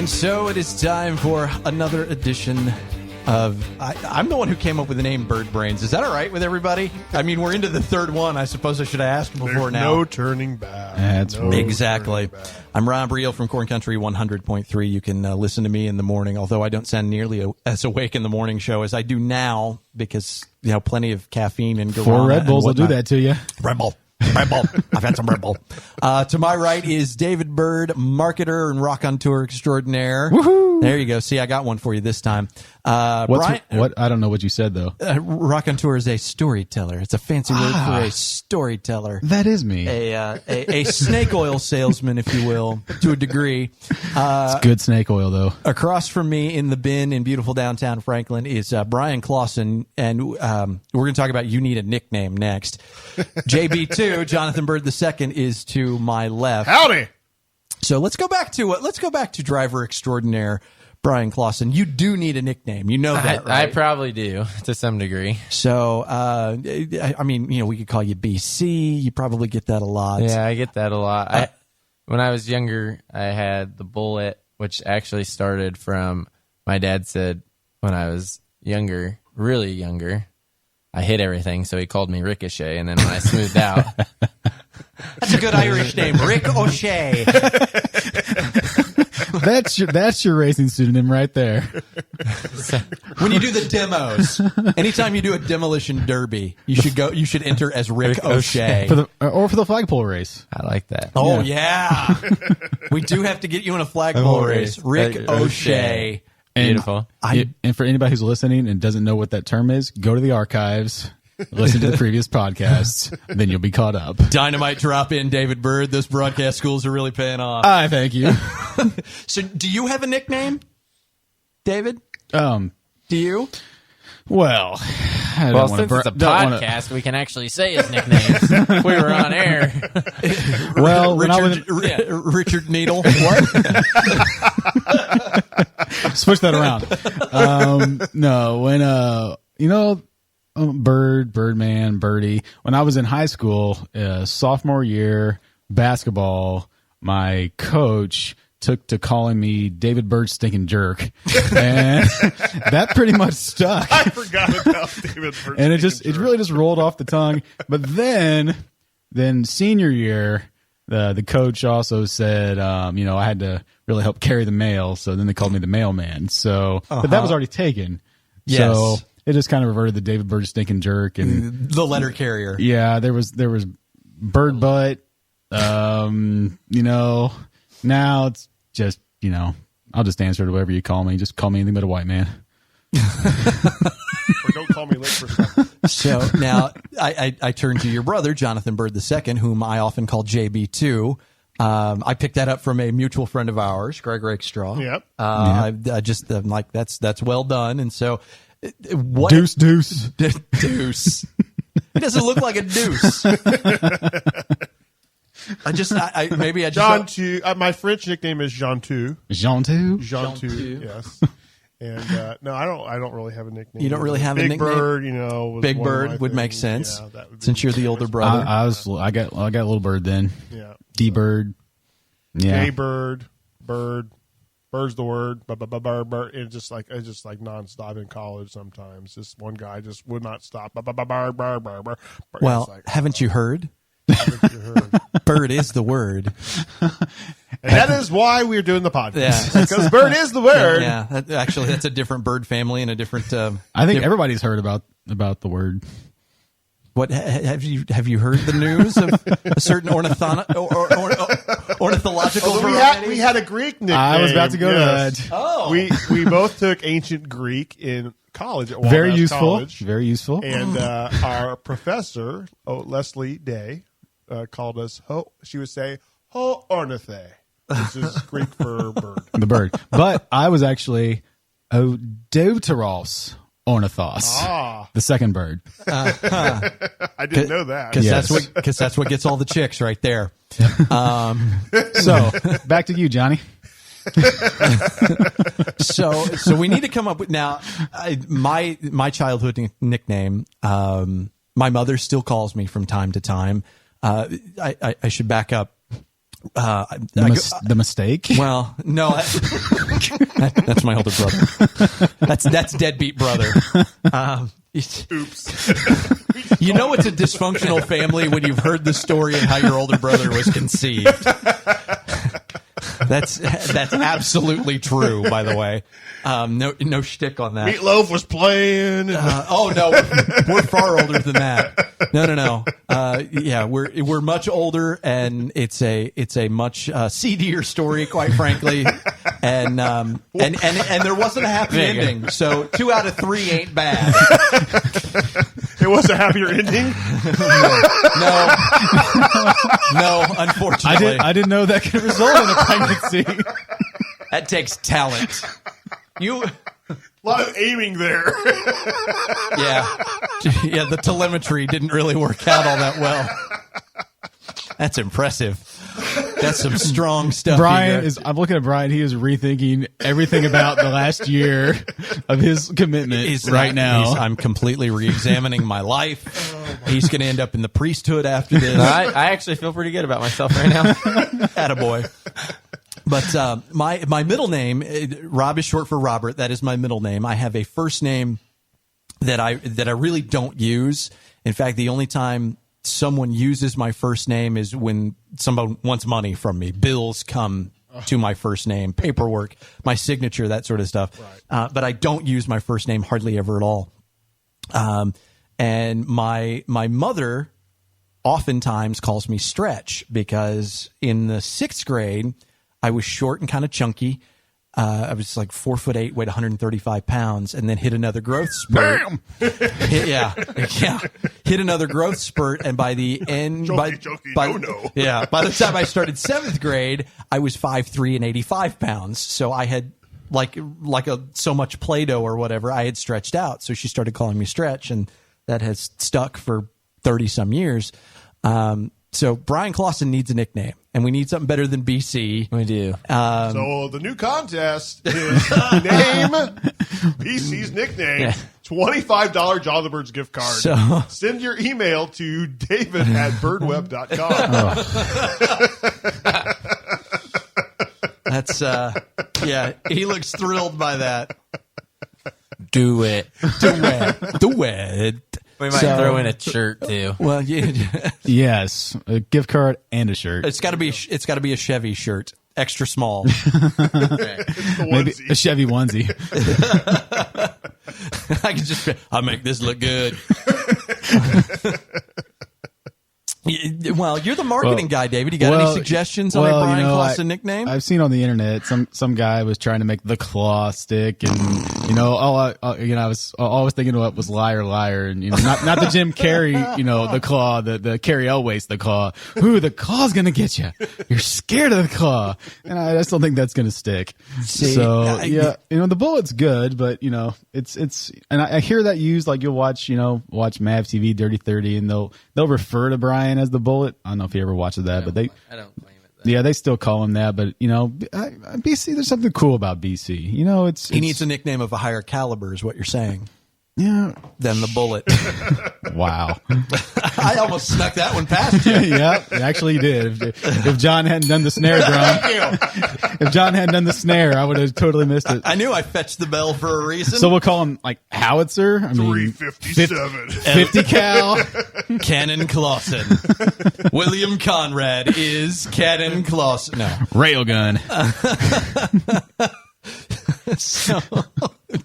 And so it is time for another edition of... I'm the one who came up with the name Bird Brains. Is that all right with everybody? I mean, we're into the third one. I suppose I should have asked before. There's now. no turning back. That's right. Exactly. I'm Ron Briel from Corn Country 100.3. You can listen to me in the morning, although I don't sound nearly as awake in the morning show as I do now because, you know, plenty of caffeine and guarana. 4 Red Bulls will do that to you. Red Bull. I've had some Red Bull. To my right is David Byrd, marketer and raconteur extraordinaire. Woohoo! There you go. See, I got one for you this time. Bryan, what? I don't know what you said, though. Raconteur is a storyteller. It's a fancy word for a storyteller. That is me. A snake oil salesman, if you will, to a degree. It's good snake oil, though. Across from me in the bin in beautiful downtown Franklin is Bryan Clauson, and we're going to talk about You Need a Nickname next. JB2, Jonathan Byrd II, is to my left. Howdy. So let's go back to driver extraordinaire Bryan Clauson. You do need a nickname. You know that, right? I probably do to some degree. So, I mean, you know, we could call you BC. You probably get that a lot. Yeah, I get that a lot. When I was younger, I had the Bullet, which actually started from my dad said when I was younger, really younger, I hit everything, so he called me Ricochet, and then when I smoothed out... That's a good Irish name, Rick O'Shea. That's your racing pseudonym right there. When you do the demos, anytime you do a demolition derby, you should enter as Rick O'Shea. For the flagpole race. I like that. Oh yeah. We do have to get you in a flagpole race, Rick O'Shea. Beautiful. And for anybody who's listening and doesn't know what that term is, go to the archives. Listen to the previous podcasts, then you'll be caught up. Dynamite drop in, David Byrd. Those broadcast schools are really paying off. Thank you. So, do you have a nickname, David? Do you? Well, Since it's a podcast, we can actually say his nicknames. If we were on air. Well, Richard Needle. What? Switch that around. No, when Bird, Birdman, Birdie. When I was in high school, sophomore year basketball, my coach took to calling me David Byrd Stinking Jerk, and that pretty much stuck. I forgot about David Byrd. And it really just rolled off the tongue. But then senior year, the coach also said, I had to really help carry the mail. So then they called me the mailman. So, but that was already taken. Yes. So it just kind of reverted to David Byrd Stinking Jerk and the letter carrier. Yeah, there was Bird Butt. Now it's just, I'll just answer to whatever you call me. Just call me anything but a white man. Or don't call me late for stuff. So now I turn to your brother, Jonathan Byrd II, whom I often call JB2. I picked that up from a mutual friend of ours, Greg Rakestraw. Yep. I just I'm like, that's well done. And so what Deuce. Deuce. He doesn't look like a deuce. Jean Tu. My French nickname is Jean Tu. Jean Tu? Jean Tu. Yes. And no, I don't really have a nickname. You don't really have a nickname? Big Bird, was Big one of Bird my would make things. sense Yeah, that would be since you're the older brother. I got Little Bird then. Yeah. D Bird. Yeah. J Bird, Bird's the word, bird. It's just like nonstop in college. Sometimes this one guy just would not stop. Bird. Well, haven't you heard? Bird is the word. And that is why we're doing the podcast. Yeah, because Bird is the word. Yeah, that's a different bird family and a different. I think everybody's heard about the word. What have you heard the news of a certain ornithological variety? We had a Greek nickname. I was about to go to that. Oh, we both took ancient Greek in college. At Very Walnut useful. College. Very useful. And our professor, Leslie Day, called us. She would say "ho ornithe," which is Greek for bird. The bird. But I was actually Deuteros ornithos, the second bird. I didn't know that. Because that's what gets all the chicks right there. So back to you, Johnny. So we need to come up with now. My childhood nickname. My mother still calls me from time to time. I should back up. The mistake. Well, no, that's my older brother. That's deadbeat brother. Oops. You know it's a dysfunctional family when you've heard the story of how your older brother was conceived. That's absolutely true, by the way. No shtick on that. Meatloaf was playing. Oh no, we're far older than that. No. Yeah, we're much older, and it's a much seedier story, quite frankly. And there wasn't a happy ending. So 2 out of 3 ain't bad. It was a happier ending. No, unfortunately, I didn't know that could result in a pregnancy. that takes talent. A lot of aiming there. Yeah, the telemetry didn't really work out all that well. That's impressive. That's some strong stuff. I'm looking at Bryan. He is rethinking everything about the last year of his commitment now. I'm completely re-examining my life. He's going to end up in the priesthood after this. I actually feel pretty good about myself right now. Attaboy. But my middle name, Rob is short for Robert. That is my middle name. I have a first name that I really don't use. In fact, the only time someone uses my first name is when someone wants money from me. Bills come to my first name, paperwork, my signature, that sort of stuff. Right. But I don't use my first name hardly ever at all. And my mother oftentimes calls me Stretch because in the 6th grade, I was short and kind of chunky. I was like 4'8", weighed 135 pounds, and then hit another growth spurt. Bam! Hit another growth spurt, and by the end, by the time I started 7th grade, I was 5'3" and 85 pounds. So I had so much Play-Doh or whatever, I had stretched out. So she started calling me Stretch, and that has stuck for 30 some years. So Bryan Clauson needs a nickname, and we need something better than BC. We do. So the new contest is name BC's nickname. Yeah. $25 John the Bird's gift card. So, send your email to david@birdweb.com. That's he looks thrilled by that. Do it. Do it. We might throw in a shirt too. Well, yes, a gift card and a shirt. It's got to be a Chevy shirt, extra small. Maybe a Chevy onesie. I can I'll make this look good. Well, you're the marketing guy, David. You got any suggestions on a Bryan Clauson nickname? I've seen on the internet some guy was trying to make the claw stick, and I was always thinking what was liar, and not the Jim Carrey, the claw, the Carrie Elways, the claw. Ooh, the claw's gonna get you. You're scared of the claw, and I just don't think that's gonna stick. The bullet's good, but it's and I hear that used, like you'll watch Mav TV, Dirty 30, and they'll refer to Bryan as the bullet. I don't know if he ever watches that, but I don't claim it. Yeah, they still call him that, but BC, there's something cool about BC. He needs a nickname of a higher caliber, is what you're saying. Yeah, than the bullet. Wow. I almost snuck that one past you. Yeah, actually you did. If John hadn't done the snare drum, if John hadn't done the snare, I would have totally missed it. I knew I fetched the bell for a reason. So we'll call him like Howitzer. 357. 50 cal. Cannon Clauson. William Conrad is Cannon Clauson. No. Railgun. So,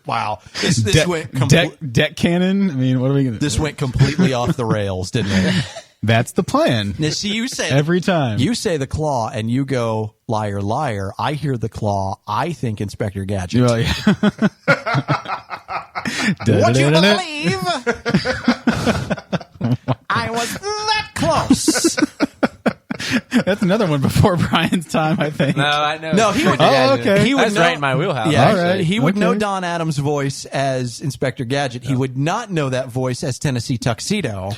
wow. This went deck cannon. I mean, what are we going to do? This went completely off the rails, didn't it? That's the plan. Now, see, you say every time. You say the claw and you go liar, liar. I hear the claw. I think Inspector Gadget. Well, yeah. Would you believe I was that close? That's another one before Bryan's time, I think. No, I know. No, he would. Oh, okay. He would That's right in my wheelhouse. Yeah, all right. He would know Don Adams' voice as Inspector Gadget. He would not know that voice as Tennessee Tuxedo.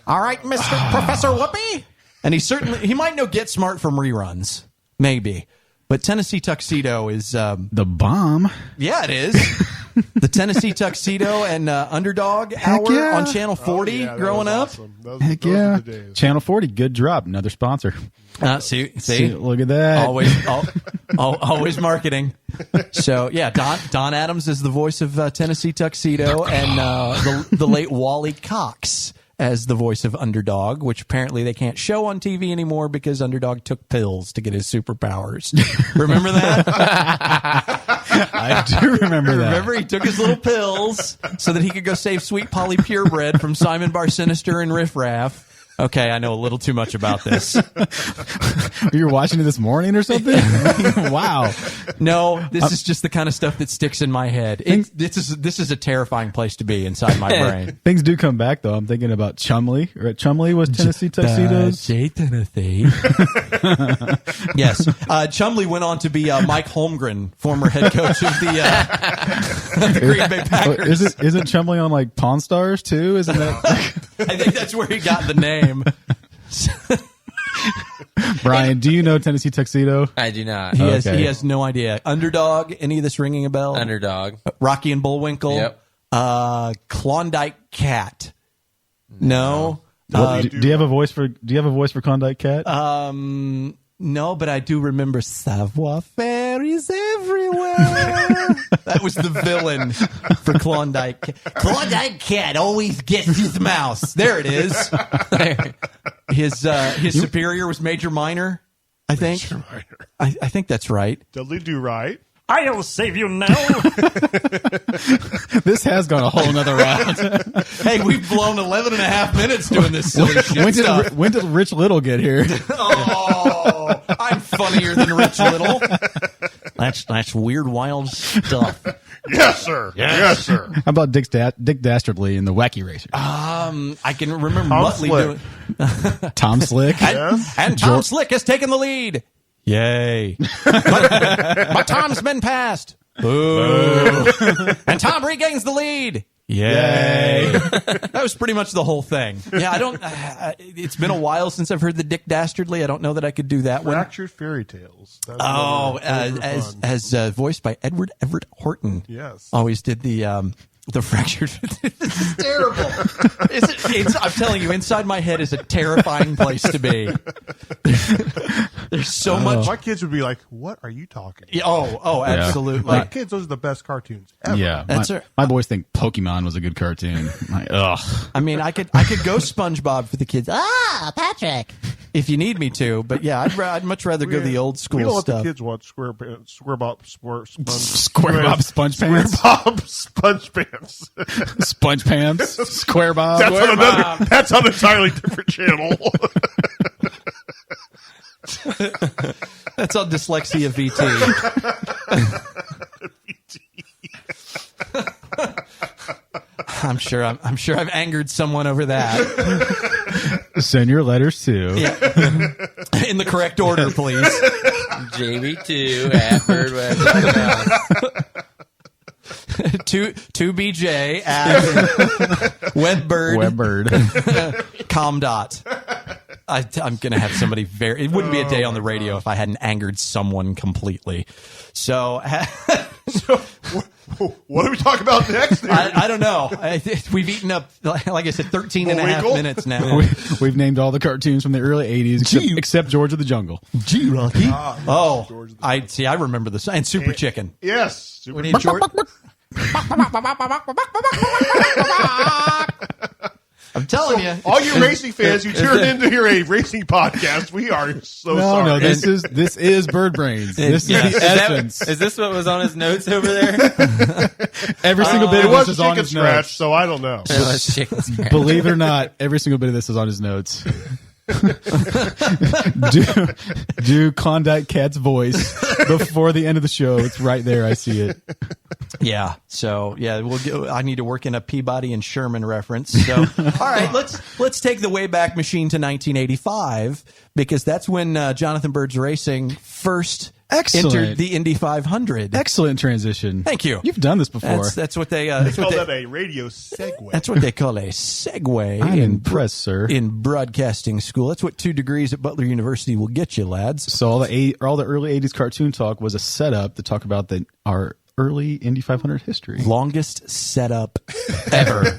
All right, Mr. Professor Whoopi. And he might know Get Smart from reruns, maybe. But Tennessee Tuxedo is the bomb. Yeah, it is. The Tennessee Tuxedo and Underdog hour yeah. on Channel 40 Yeah, that growing was up. awesome. Those Heck were yeah. the days. Channel 40, good drop. Another sponsor. See, Look at that. always marketing. So yeah, Don Adams is the voice of Tennessee Tuxedo, and the late Wally Cox as the voice of Underdog, which apparently they can't show on TV anymore because Underdog took pills to get his superpowers. Remember that? I do remember that. Remember, he took his little pills so that he could go save Sweet Polly Purebred from Simon Bar Sinister and Riff Raff. Okay, I know a little too much about this. You were watching it this morning or something? Wow. No, this is just the kind of stuff that sticks in my head. This is a terrifying place to be inside my brain. Things do come back, though. I'm thinking about Chumley. Or Chumley was Tennessee Tuxedos. Tennessee. Yes. Chumley went on to be Mike Holmgren, former head coach of the Green Bay Packers. Isn't Chumley on like Pawn Stars too? Isn't that? I think that's where he got the name. Brian, do you know Tennessee Tuxedo? I do not. He Okay. has no idea. Underdog, any of this ringing a bell? Underdog. Rocky and Bullwinkle. Yep. Klondike Cat. No. Do you have a voice for Klondike Cat? No, but I do remember Savoir Faire is everywhere. That was the villain for Klondike Cat. Klondike Cat always gets his mouse. There it is. His superior was Major Minor, I think. Major Minor. I think that's right. Dudley Do Right. I'll save you now. This has gone a whole nother round. Hey, we've blown 11 and a half minutes doing this silly shit stuff. When did Rich Little get here? Oh, I'm funnier than Rich Little. That's weird, wild stuff. Yes, sir. Yes, sir. How about Dick Dastardly in the Wacky Racer? I can remember Tom Muttley Slick. doing. Tom Slick. And Tom Slick has taken the lead. Yay. but Tom's been passed. Boo. And Tom regains the lead. Yay. That was pretty much the whole thing. Yeah, I don't. It's been a while since I've heard the Dick Dastardly. I don't know that I could do that one. Fractured Fairy Tales. That's Oh, another- those were fun. as voiced by Edward Everett Horton. Yes. Always did the fractured. This is terrible. I'm telling you, inside my head is a terrifying place to be. There's so much. My kids would be like, "What are you talking about?" Oh, absolutely. My kids, those are the best cartoons ever. Yeah, That's my boys think Pokemon was a good cartoon. Like, ugh. I mean, I could go SpongeBob for the kids. Patrick. If you need me to, but yeah, I'd much rather go the old school We don't let stuff. the kids watch Square Bob Sponge Pants. Sponge Pants, Square Bob. That's on an entirely different channel. That's on Dyslexia VT. I'm sure I've angered someone over that. Send your letters to. Yeah. In the correct order, please. JB2 at birdweb.com. to BJ at Webbird. Comdot. I'm going to have somebody it wouldn't be a day on the radio if I hadn't angered someone completely. So, What do we talk about next? I don't know. We've eaten up, like I said, 13 and a half Bullwinkle? minutes now. We've named all the cartoons from the early 80s except George of the Jungle. Gee, Rocky. George of the I remember this. And Super Chicken. Yes. We need George. I'm telling you. All you racing fans, you turned into hear a racing podcast. We are so sorry. No, this is Bird Brains. This is the essence. Is this what was on his notes over there? Every single bit it of was this is a on chicken his scratch, notes. so I don't know. It was chicken scratch. Believe it or not, every single bit of this is on his notes. do Klondike Cat's voice before the end of the show. It's right there. I see it. Yeah. So yeah, I need to work in a Peabody and Sherman reference. So all right, let's take the Wayback Machine to 1985 because that's when Jonathan Byrd's Racing first entered the Indy 500. Excellent transition. Thank you. You've done this before. That's what they. They call that a radio segue. That's what they call a segue. I'm impressed, sir. In broadcasting school, that's what 2 degrees at Butler University will get you, lads. So all the early 80s cartoon talk was a setup to talk about our early Indy 500 history. Longest setup ever.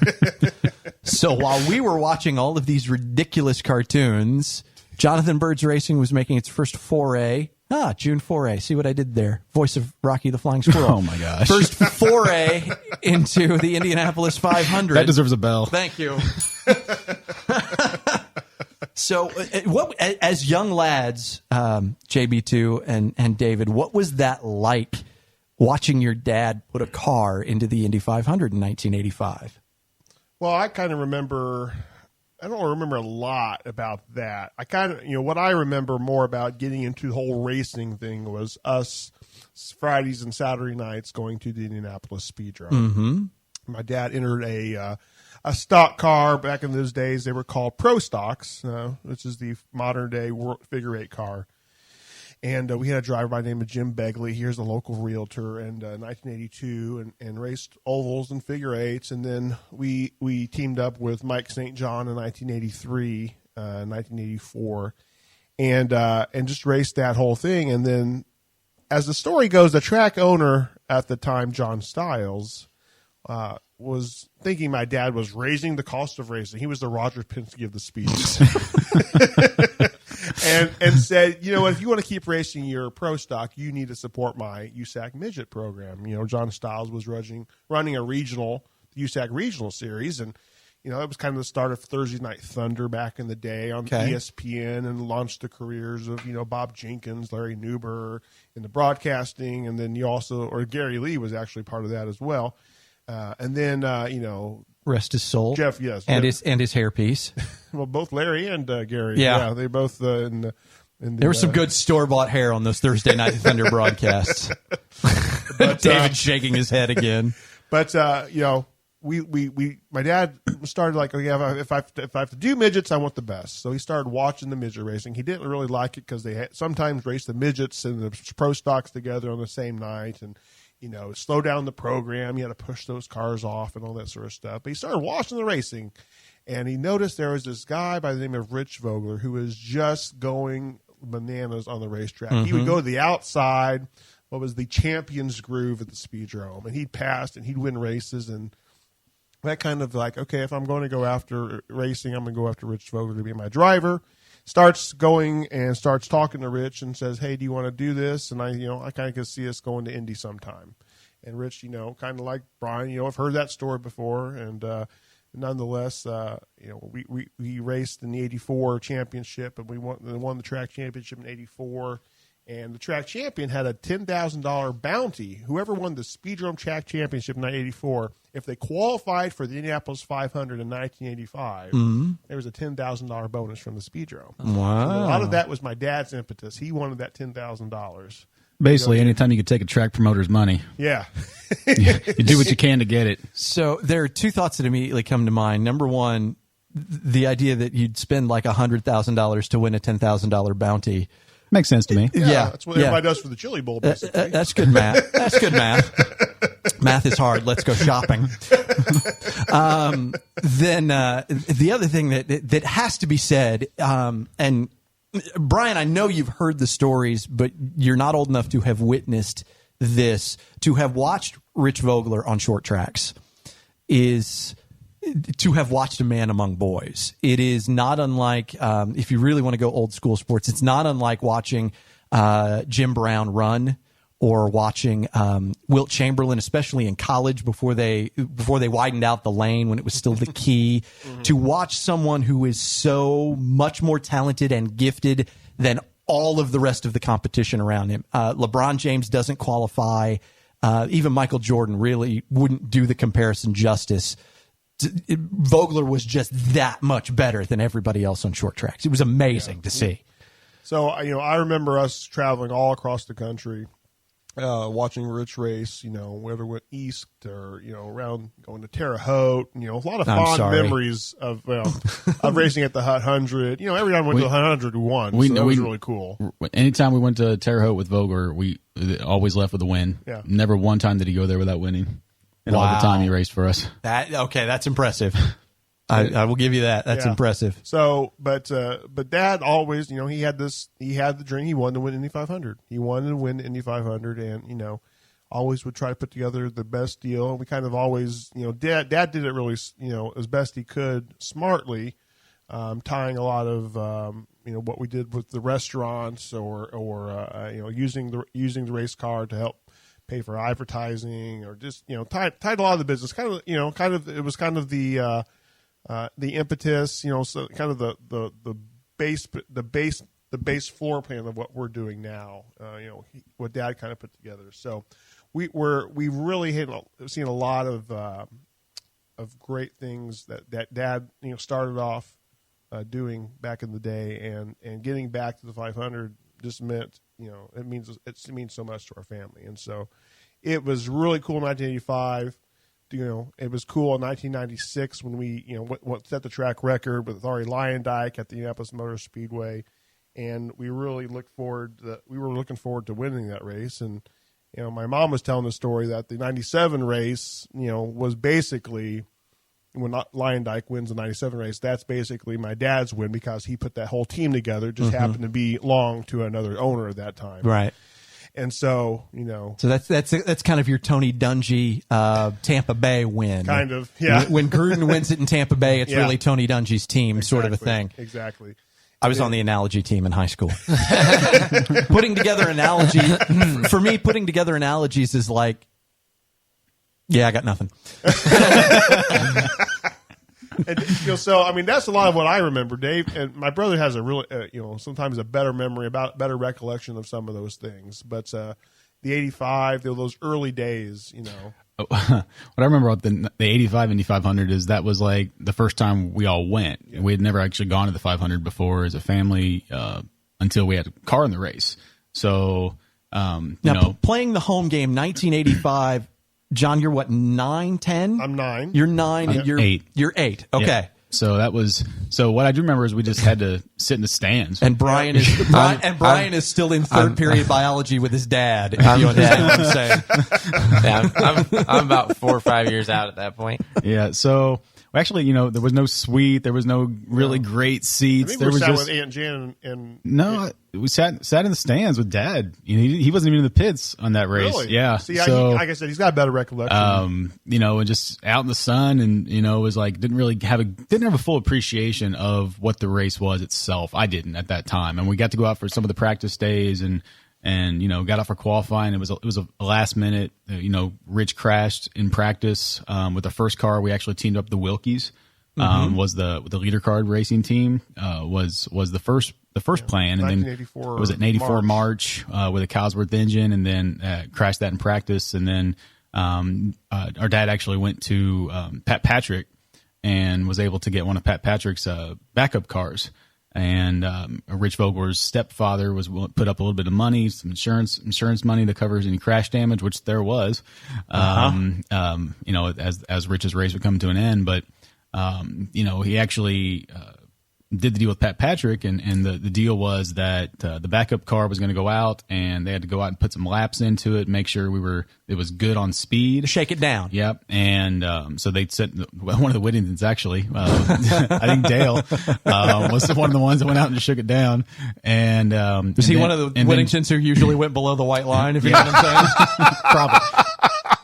So while we were watching all of these ridiculous cartoons, Jonathan Byrd's Racing was making its first foray. June foray. See what I did there? Voice of Rocky the Flying Squirrel. Oh, my gosh. First foray into the Indianapolis 500. That deserves a bell. Thank you. So, as young lads, JB2 and David, what was that like watching your dad put a car into the Indy 500 in 1985? Well, I kind of remember. I don't remember a lot about that. I kind of, what I remember more about getting into the whole racing thing was us Fridays and Saturday nights going to the Indianapolis Speedrome. Mm-hmm. My dad entered a stock car. Back in those days, they were called Pro Stocks, which is the modern day figure eight car. And we had a driver by the name of Jim Begley. Here's a local realtor, and 1982, and raced ovals and figure eights. And then we teamed up with Mike St. John in 1983, 1984, and just raced that whole thing. And then, as the story goes, the track owner at the time, John Stiles, was thinking my dad was raising the cost of racing. He was the Roger Penske of the speeds. and said, if you want to keep racing your pro stock, you need to support my USAC midget program. John Stiles was running a regional, the USAC regional series, and that was kind of the start of Thursday Night Thunder back in the day on ESPN, and launched the careers of Bob Jenkins, Larry Newber in the broadcasting, and then Gary Lee was actually part of that as well. And then rest his soul, Jeff, yes, and his hairpiece. Well, both Larry and Gary, yeah, they both there was some good store-bought hair on those Thursday Night Thunder broadcasts. But, David shaking his head again. But my dad started like, if I have to do midgets, I want the best. So he started watching the midget racing. He didn't really like it because they sometimes race the midgets and the pro stocks together on the same night, and slow down the program. You had to push those cars off and all that sort of stuff. But he started watching the racing, and he noticed there was this guy by the name of Rich Vogler who was just going bananas on the racetrack. Mm-hmm. He would go to the outside, what was the Champions Groove at the Speedrome, and he'd pass and he'd win races. And that kind of like, okay, if I'm going to go after racing, I'm going to go after Rich Vogler to be my driver. Starts going and starts talking to Rich and says, hey, do you want to do this? And I kind of could see us going to Indy sometime. And Rich, kind of like Brian, I've heard that story before. And nonetheless, we raced in the 84 championship, and we won the track championship in 84. And the track champion had a $10,000 bounty. Whoever won the Speedrome Track Championship in 1984, if they qualified for the Indianapolis 500 in 1985, mm-hmm. there was a $10,000 bonus from the Speedrome. Wow. So a lot of that was my dad's impetus. He wanted that $10,000. Basically, anytime you could take a track promoter's money. Yeah. You do what you can to get it. So there are two thoughts that immediately come to mind. Number one, the idea that you'd spend like $100,000 to win a $10,000 bounty. Makes sense to me. Yeah. That's what everybody does for the Chili Bowl, basically. That's good math. That's good math. Math is hard. Let's go shopping. Then the other thing that has to be said, and Brian, I know you've heard the stories, but you're not old enough to have witnessed this. To have watched Rich Vogler on short tracks is to have watched a man among boys. It is not unlike, if you really want to go old school sports, it's not unlike watching Jim Brown run, or watching Wilt Chamberlain, especially in college before they widened out the lane when it was still the key. Mm-hmm. To watch someone who is so much more talented and gifted than all of the rest of the competition around him. LeBron James doesn't qualify. Even Michael Jordan really wouldn't do the comparison justice. Vogler was just that much better than everybody else on short tracks. It was amazing to see. So, I remember us traveling all across the country, watching Rich race, whether it went east or, around going to Terre Haute, a lot of fond memories of racing at the Hut 100. Every time we went to the Hut 100, we won. So that was really cool. Anytime we went to Terre Haute with Vogler, we always left with a win. Yeah. Never one time did he go there without winning. And all the time he raced for us. That's impressive. I will give you that. That's impressive. So, but Dad always, he had the dream. He wanted to win Indy 500. He wanted to win Indy 500, and always would try to put together the best deal. And we kind of always, Dad did it really, as best he could, smartly, tying a lot of, what we did with the restaurants or using the race car to help pay for advertising, or just tied a lot of the business. It was kind of the impetus, so kind of the base floor plan of what we're doing now. What Dad kind of put together. So we really seen a lot of great things that Dad started off doing back in the day, and getting back to the 500 just meant it means so much to our family. And so it was really cool in 1985. It was cool in 1996 when we set the track record with Ari Lyondike at the Indianapolis Motor Speedway, and we really we were looking forward to winning that race. And my mom was telling the story that the 97 race was basically, when Lyondike wins the 97 race, that's basically my dad's win, because he put that whole team together. Just happened to be long to another owner at that time. Right. And so, So that's kind of your Tony Dungy Tampa Bay win. Kind of, yeah. When Gruden wins it in Tampa Bay, it's Yeah. really Tony Dungy's team, sort of a thing. Exactly. I was on the analogy team in high school. Putting together analogies is like, yeah, I got nothing. And, so I mean, that's a lot of what I remember, Dave. And my brother has a really, sometimes a better memory, better recollection of some of those things. But the 85, those early days, What I remember about the 85 Indy 500 is that was like the first time we all went. Yeah. We had never actually gone to the 500 before as a family until we had a car in the race. So, playing the home game, 1985. John, you're what, 9, 10? I'm 9. You're 9 and you're 8. You're 8. Okay. Yeah. So what I do remember is we just had to sit in the stands. And Brian is still in third period biology with his dad. If you understand what I'm saying. Yeah, I'm about 4 or 5 years out at that point. Yeah. So actually, there was no suite. There was no really great seats. I think there we was sat just with Aunt Jan and no. We sat in the stands with Dad. He wasn't even in the pits on that race. Really? Yeah. See, like I said, he's got a better recollection. And just out in the sun, and was like didn't have a full appreciation of what the race was itself. I didn't at that time, and we got to go out for some of the practice days, and got out for qualifying. It was a last minute. Rich crashed in practice with the first car. We actually teamed up the Wilkies. Was the leader card racing team was the first plan, and then it was an 84 March with a Cosworth engine, and then crashed that in practice. And then our dad actually went to Pat Patrick and was able to get one of Pat Patrick's backup cars. And Rich Vogler's stepfather put up a little bit of money, some insurance money that covers any crash damage, which there was. As Rich's race would come to an end, but he actually did the deal with Pat Patrick, and the deal was that the backup car was going to go out, and they had to go out and put some laps into it, make sure it was good on speed, shake it down. Yep. And so they sent one of the Whittingtons actually. I think Dale was one of the ones that went out and shook it down. And was he one of the Whittingtons who usually went below the white line? If you know what I'm saying, probably.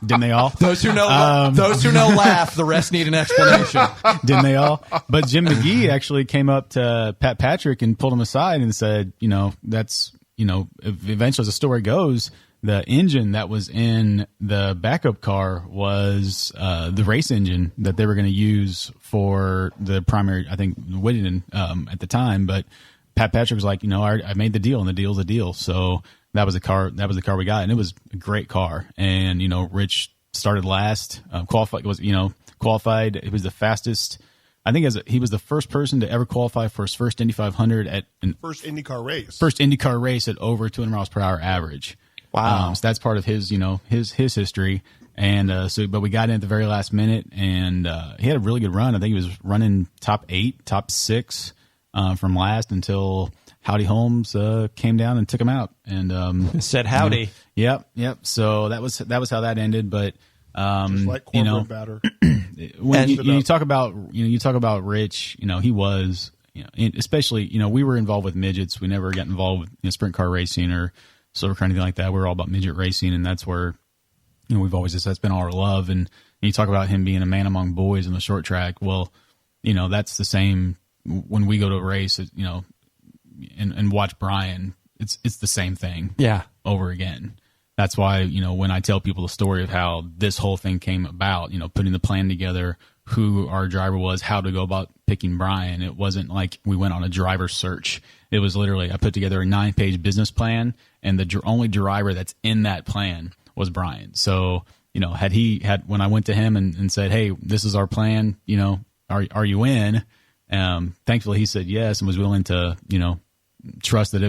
Didn't they all? Those who know laugh. The rest need an explanation. Didn't they all? But Jim McGee actually came up to Pat Patrick and pulled him aside and said, that's, eventually as the story goes, the engine that was in the backup car was the race engine that they were going to use for the primary, I think, Whittington at the time. But Pat Patrick was like, I made the deal, and the deal's a deal. So that was the car we got, and it was a great car. And Rich started last, qualified. It was the fastest. I think he was the first person to ever qualify for his first Indy 500 first IndyCar race. First IndyCar race at over 200 miles per hour average. Wow. So that's part of his history. And but we got in at the very last minute, and he had a really good run. I think he was running top 8, top 6 from last until Howdy Holmes came down and took him out and said howdy. Yep. So that was how that ended. But just like corporate batter. When you talk about Rich, he was especially we were involved with midgets. We never got involved with sprint car racing or silver car or anything like that. We were all about midget racing, and that's where we've always just, that's been our love. And you talk about him being a man among boys in the short track. Well, that's the same when we go to a race, and watch Bryan, it's the same thing. Yeah. Over again. That's why, when I tell people the story of how this whole thing came about, putting the plan together, who our driver was, how to go about picking Bryan, it wasn't like we went on a driver search. It was literally, I put together a 9-page business plan, and the only driver that's in that plan was Bryan. So, when I went to him and said, hey, this is our plan, are you in? Thankfully he said yes, and was willing to, trust that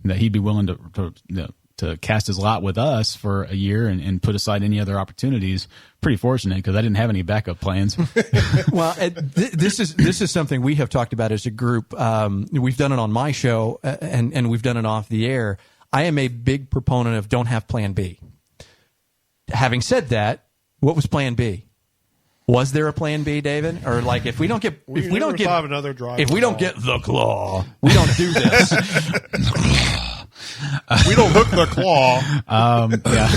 that he'd be willing to cast his lot with us for a year and put aside any other opportunities. Pretty fortunate, because I didn't have any backup plans. Well, this is something we have talked about as a group. We've done it on my show, and we've done it off the air. I am a big proponent of don't have plan B. Having said that, what was plan B? Was there a plan B, David? Or like, if we don't get another driver, if we don't get the claw, we don't do this. We don't hook the claw. Yeah.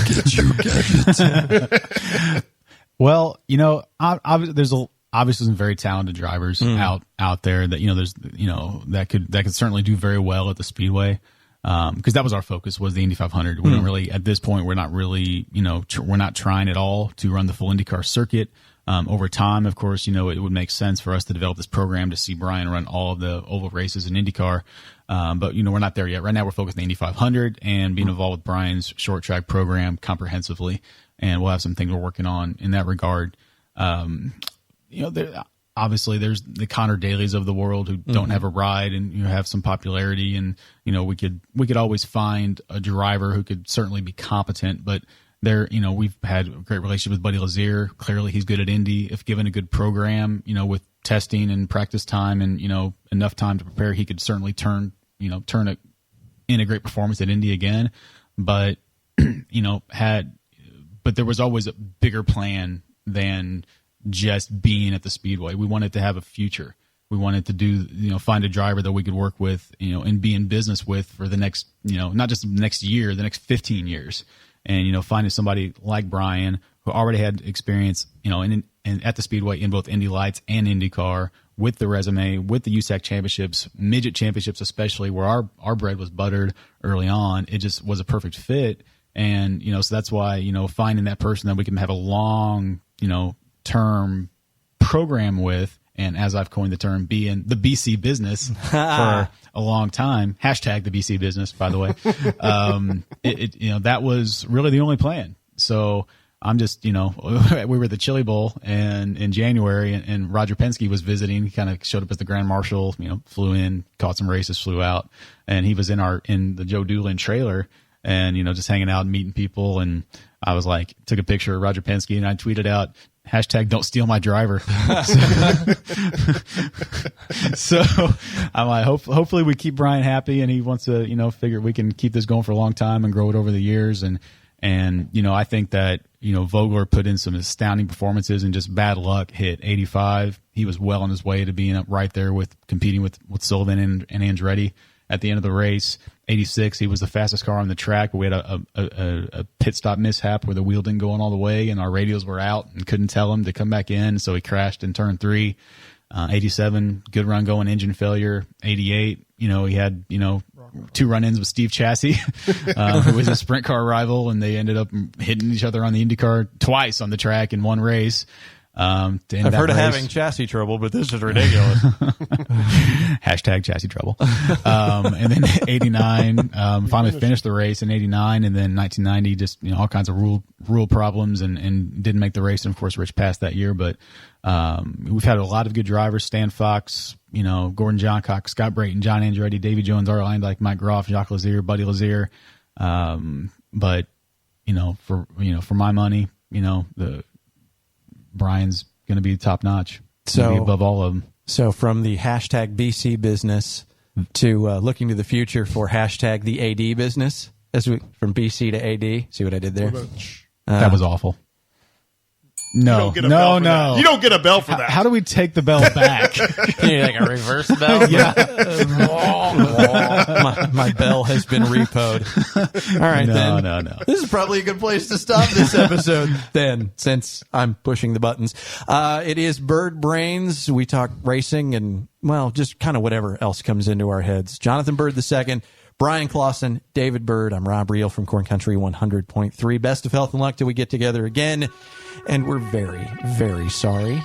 Well, there's obviously some very talented drivers out there that there's that could certainly do very well at the Speedway. Because that was our focus, was the Indy 500. We don't really, at this point, we're not really, we're not trying at all to run the full IndyCar circuit. Over time, of course, it would make sense for us to develop this program to see Bryan run all of the oval races in IndyCar. But, we're not there yet. Right now, we're focused on the Indy 500 and being involved with Bryan's short track program comprehensively. And we'll have some things we're working on in that regard. Obviously, there's the Connor Dailies of the world who don't have a ride and have some popularity, and we could always find a driver who could certainly be competent. But we've had a great relationship with Buddy Lazier. Clearly, he's good at Indy. If given a good program, with testing and practice time and enough time to prepare, he could certainly turn it in a great performance at Indy again. But but there was always a bigger plan than just being at the Speedway. We wanted to have a future. We wanted to do, find a driver that we could work with, and be in business with for the next, not just the next year, the next 15 years. And, finding somebody like Bryan, who already had experience, in at the Speedway in both Indy Lights and IndyCar, with the resume, with the USAC championships, midget championships especially, where our bread was buttered early on. It just was a perfect fit. And, so that's why, finding that person that we can have a long, term program with, and as I've coined the term, be in the BC business for a long time. Hashtag the BC business, by the way. That was really the only plan. So I'm just, we were at the Chili Bowl and in January, and Roger Penske was visiting. He kind of showed up as the Grand Marshal, flew in, caught some races, flew out, and he was in the Joe Doolin trailer, and just hanging out and meeting people. And I was like, took a picture of Roger Penske, and I tweeted out, hashtag don't steal my driver. So I'm like, hopefully we keep Bryan happy, and he wants to, figure we can keep this going for a long time and grow it over the years. And I think that, Vogler put in some astounding performances, and just bad luck hit 85. He was well on his way to being up right there with competing with Sullivan and Andretti at the end of the race. 86, he was the fastest car on the track, but we had a pit stop mishap where the wheel didn't go on all the way, and our radios were out and couldn't tell him to come back in, so he crashed in turn 3. 87, good run going, engine failure. 88, he had 2 run-ins with Steve Chassis, who was a sprint car rival, and they ended up hitting each other on the IndyCar twice on the track in one race. I've heard of having chassis trouble, but this is ridiculous. Hashtag chassis trouble. And then 89, finally finished the race in 89, and then 1990, just all kinds of rule problems, and didn't make the race. And of course, Rich passed that year. But we've had a lot of good drivers: Stan Fox, Gordon Johncock, Scott Brayton, John Andretti, Davey Jones, Art Landyke, Mike Groff, Jacques Lazier, Buddy Lazier. But for my money, the Bryan's going to be top notch. So above all of them. So from the hashtag BC business to looking to the future for hashtag the AD business, from BC to AD. See what I did there? That was awful. No. You don't get a bell for that. How do we take the bell back? Can you like a reverse bell? Yeah. My bell has been repoed. All right, then. No. This is probably a good place to stop this episode then, since I'm pushing the buttons. It is Byrd Brains. We talk racing and, well, just kind of whatever else comes into our heads. Jonathan Byrd II, Bryan Clauson, David Byrd. I'm Rob Reel from Corn Country 100.3. Best of health and luck till we get together again. And we're very, very sorry.